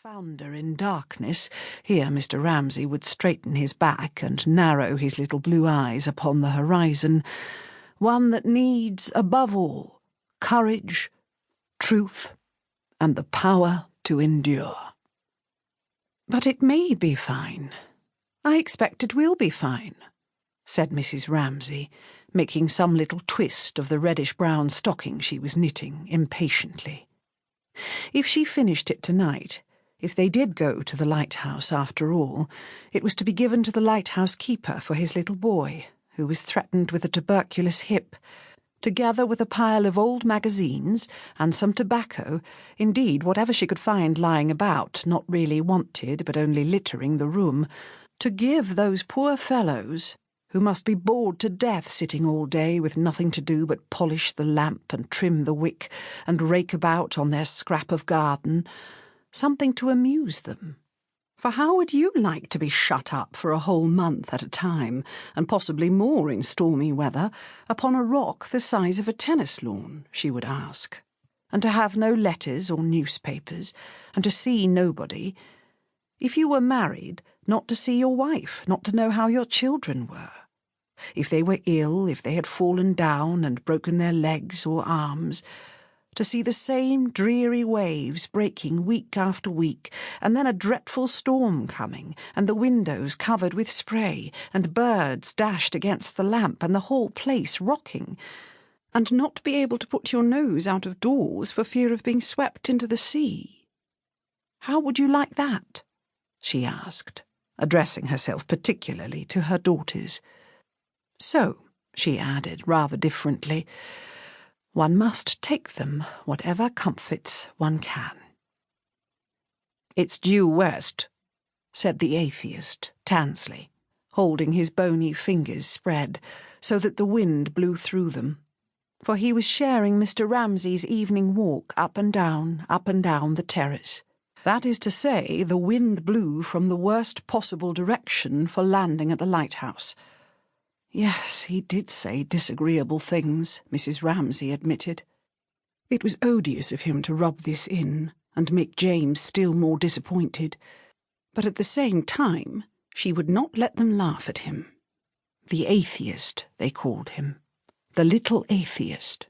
founder in darkness, here Mr. Ramsay would straighten his back and narrow his little blue eyes upon the horizon, one that needs, above all, courage, truth, and the power to endure. "But it may be fine. I expect it will be fine," said Mrs. Ramsay, making some little twist of the reddish-brown stocking she was knitting impatiently. If she finished it tonight, if they did go to the lighthouse after all, it was to be given to the lighthouse keeper for his little boy, who was threatened with a tuberculous hip, together with a pile of old magazines and some tobacco, indeed whatever she could find lying about, not really wanted but only littering the room, to give those poor fellows, who must be bored to death sitting all day with nothing to do but polish the lamp and trim the wick and rake about on their scrap of garden, something to amuse them. For how would you like to be shut up for a whole month at a time, and possibly more in stormy weather, upon a rock the size of a tennis lawn, she would ask, and to have no letters or newspapers, and to see nobody? If you were married, not to see your wife, not to know how your children were. If they were ill, if they had fallen down and broken their legs or arms, to see the same dreary waves breaking week after week, and then a dreadful storm coming, and the windows covered with spray, and birds dashed against the lamp, and the whole place rocking, and not be able to put your nose out of doors for fear of being swept into the sea. How would you like that?" she asked, addressing herself particularly to her daughters. "So," she added rather differently, "one must take them, whatever comforts one can." "It's due west," said the atheist, Tansley, holding his bony fingers spread, so that the wind blew through them, for he was sharing Mr. Ramsay's evening walk up and down the terrace. That is to say, the wind blew from the worst possible direction for landing at the lighthouse. Yes, he did say disagreeable things, Mrs. Ramsay admitted. It was odious of him to rub this in and make James still more disappointed, but at the same time she would not let them laugh at him. The atheist, they called him. The little atheist.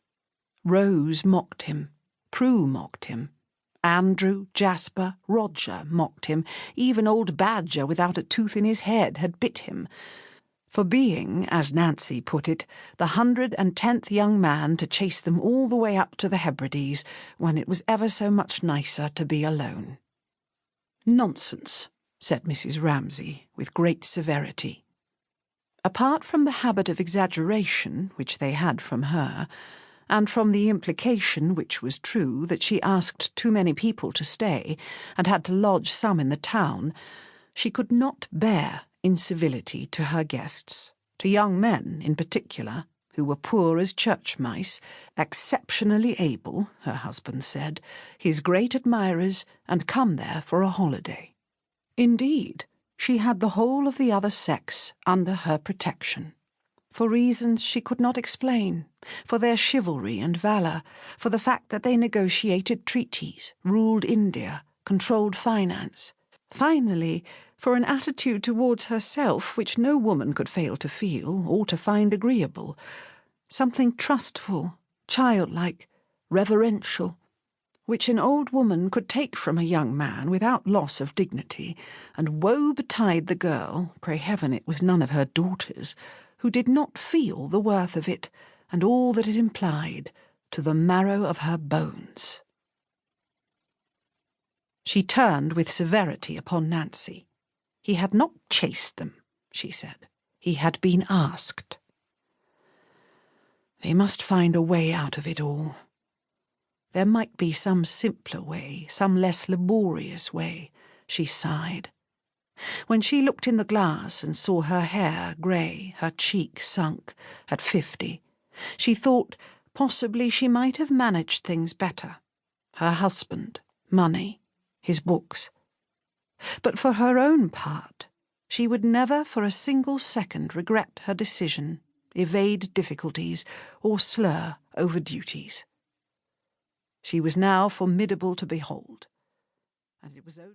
Rose mocked him. Prue mocked him. Andrew, Jasper, Roger mocked him. Even old Badger without a tooth in his head had bit him, for being, as Nancy put it, the 110th young man to chase them all the way up to the Hebrides, when it was ever so much nicer to be alone. "Nonsense," said Mrs. Ramsay, with great severity. Apart from the habit of exaggeration which they had from her, and from the implication, which was true, that she asked too many people to stay, and had to lodge some in the town, she could not bear incivility to her guests, to young men in particular, who were poor as church mice, exceptionally able, her husband said, his great admirers, and come there for a holiday. Indeed, she had the whole of the other sex under her protection, for reasons she could not explain, for their chivalry and valour, for the fact that they negotiated treaties, ruled India, controlled finance, finally, for an attitude towards herself which no woman could fail to feel or to find agreeable, something trustful, childlike, reverential, which an old woman could take from a young man without loss of dignity, and woe betide the girl, pray heaven it was none of her daughters, who did not feel the worth of it and all that it implied to the marrow of her bones. She turned with severity upon Nancy. He had not chased them, she said. He had been asked. They must find a way out of it all. There might be some simpler way, some less laborious way, she sighed. When she looked in the glass and saw her hair grey, her cheek sunk, at 50, she thought possibly she might have managed things better. Her husband, money, his books. But for her own part, she would never for a single second regret her decision, evade difficulties, or slur over duties. She was now formidable to behold, and it was only